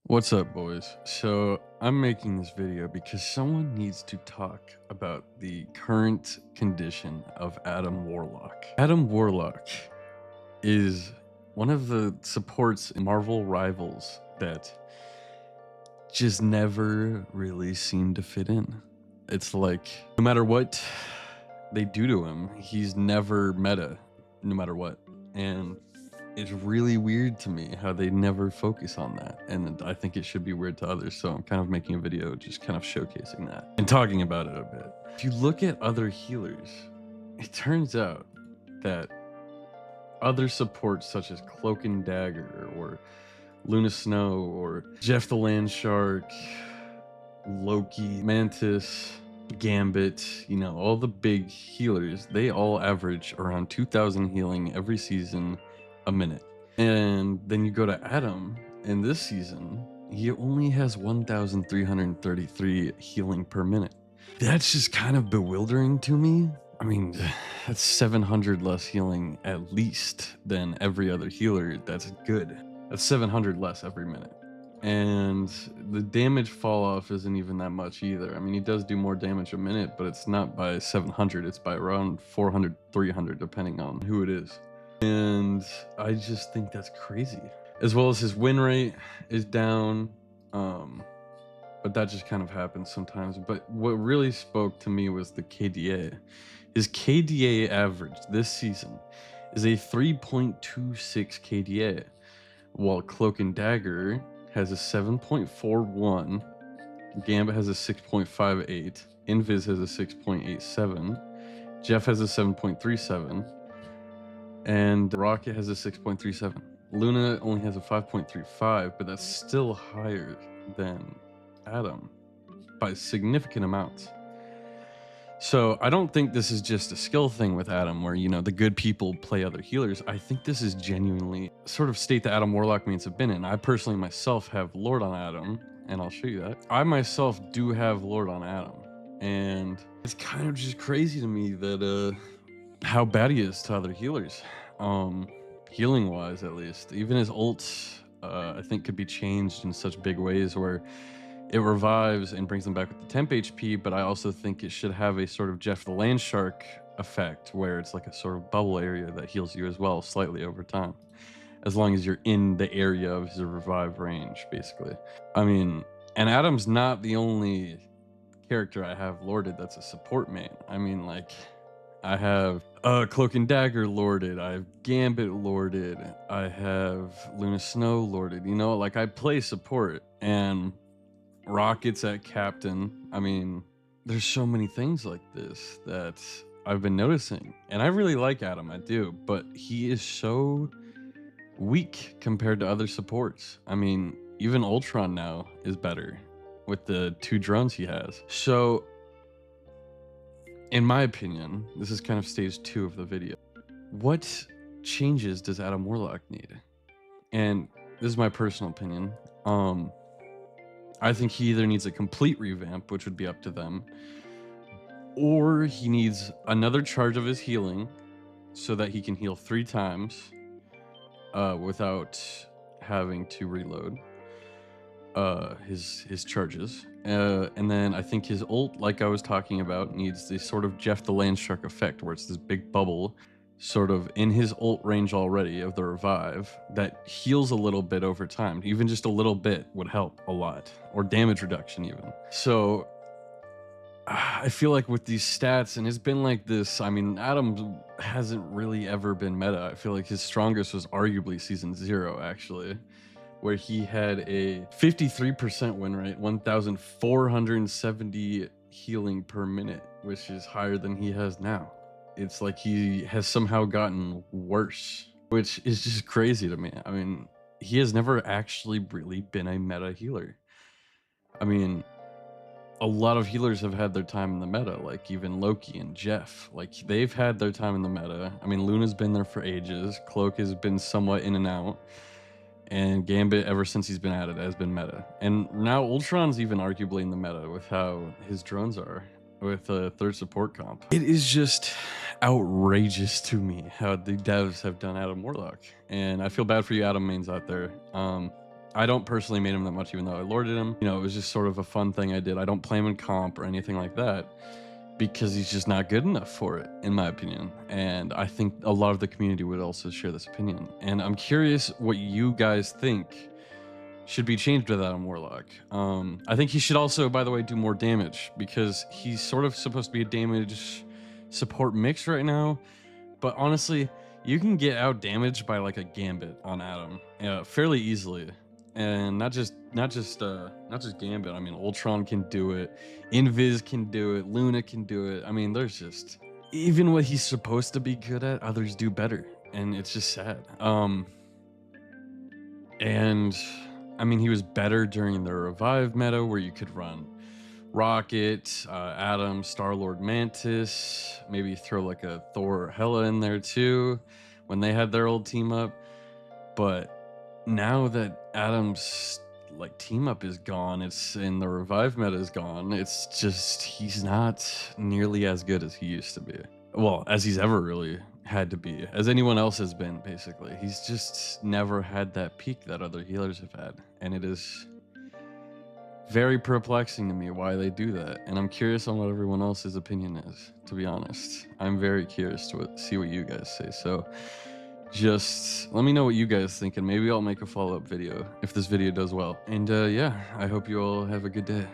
What's up, boys? So, I'm making this video because someone needs to talk about the current condition of Adam Warlock. Adam Warlock is one of the supports in Marvel rivals that just never really seem to fit in. It's like, no matter what they do to him, he's never meta, no matter what. And it's really weird to me how they never focus on that. And I think it should be weird to others. So I'm kind of making a video just kind of showcasing that and talking about it a bit. If you look at other healers, it turns out that other supports such as Cloak and Dagger or Luna Snow or Jeff the Land Shark, Loki, Mantis, Gambit, all the big healers, they all average around 2,000 healing every season, a minute. And then you go to Adam, and this season, he only has 1,333 healing per minute. That's just kind of bewildering to me. I mean, that's 700 less healing at least than every other healer. That's good. That's 700 less every minute. And the damage fall off isn't even that much either. I mean, he does do more damage a minute, but it's not by 700. It's by around 400, 300, depending on who it is. And I just think that's crazy. As well as his win rate is down. But that just kind of happens sometimes. But what really spoke to me was the KDA. His KDA average this season is a 3.26 KDA, while Cloak and Dagger has a 7.41, Gambit has a 6.58, Invis has a 6.87, Jeff has a 7.37, and Rocket has a 6.37. Luna only has a 5.35, but that's still higher than Adam by significant amounts. So I don't think this is just a skill thing with Adam where, the good people play other healers. I think this is genuinely sort of state that Adam Warlock means have been in. I personally myself have Lord on Adam, and I'll show you that. I myself do have Lord on Adam, and it's kind of just crazy to me that how bad he is to other healers. Healing wise, at least. Even his ult, I think could be changed in such big ways where it revives and brings them back with the temp HP, but I also think it should have a sort of Jeff the Land Shark effect where it's like a sort of bubble area that heals you as well slightly over time, as long as you're in the area of his revive range, basically. I mean, and Adam's not the only character I have lorded that's a support main. I mean, like, I have Cloak and Dagger lorded, I have Gambit lorded, I have Luna Snow lorded, like I play support, and Rockets at captain. I mean, there's so many things like this that I've been noticing, and I really like Adam, I do, but he is so weak compared to other supports. I mean, even Ultron now is better with the 2 drones he has. So in my opinion, this is kind of stage 2 of the video. What changes does Adam Warlock need? And this is my personal opinion. I think he either needs a complete revamp, which would be up to them, or he needs another charge of his healing so that he can heal 3 times without having to reload his charges. And then I think his ult, like I was talking about, needs this sort of Jeff the Land Shark effect where it's this big bubble sort of in his ult range already of the revive that heals a little bit over time. Even just a little bit would help a lot, or damage reduction even. So I feel like with these stats, and it's been like this, I mean, Adam hasn't really ever been meta. I feel like his strongest was arguably season 0, actually, where he had a 53% win rate, 1,470 healing per minute, which is higher than he has now. It's like he has somehow gotten worse, which is just crazy to me. I mean, he has never actually really been a meta healer. I mean, a lot of healers have had their time in the meta, like even Loki and Jeff. Like, they've had their time in the meta. I mean, Luna's been there for ages. Cloak has been somewhat in and out. And Gambit, ever since he's been at it, has been meta. And now Ultron's even arguably in the meta with how his drones are with a 3rd support comp. It is just outrageous to me how the devs have done Adam Warlock. And I feel bad for you Adam mains out there. I don't personally made him that much, even though I lorded him. You know, it was just sort of a fun thing I did. I don't play him in comp or anything like that because he's just not good enough for it, in my opinion. And I think a lot of the community would also share this opinion. And I'm curious what you guys think should be changed with Adam Warlock. I think he should also, by the way, do more damage because he's sort of supposed to be a damage support mix right now. But honestly, you can get out damaged by like a Gambit on Adam fairly easily, and not just Gambit. I mean, Ultron can do it, Invis can do it, Luna can do it. I mean, there's just even what he's supposed to be good at, others do better, and it's just sad. And I mean, he was better during the revive meta where you could run Rocket, Adam, Star-Lord, Mantis, maybe throw like a Thor or Hela in there too when they had their old team up. But now that Adam's like team up is gone, it's in the revive meta is gone. It's just he's not nearly as good as he used to be. Well, as he's ever really had to be, as anyone else has been, basically. He's just never had that peak that other healers have had. And it is very perplexing to me why they do that. And I'm curious on what everyone else's opinion is, to be honest. I'm very curious to see what you guys say. So just let me know what you guys think, and maybe I'll make a follow-up video if this video does well. And yeah, I hope you all have a good day.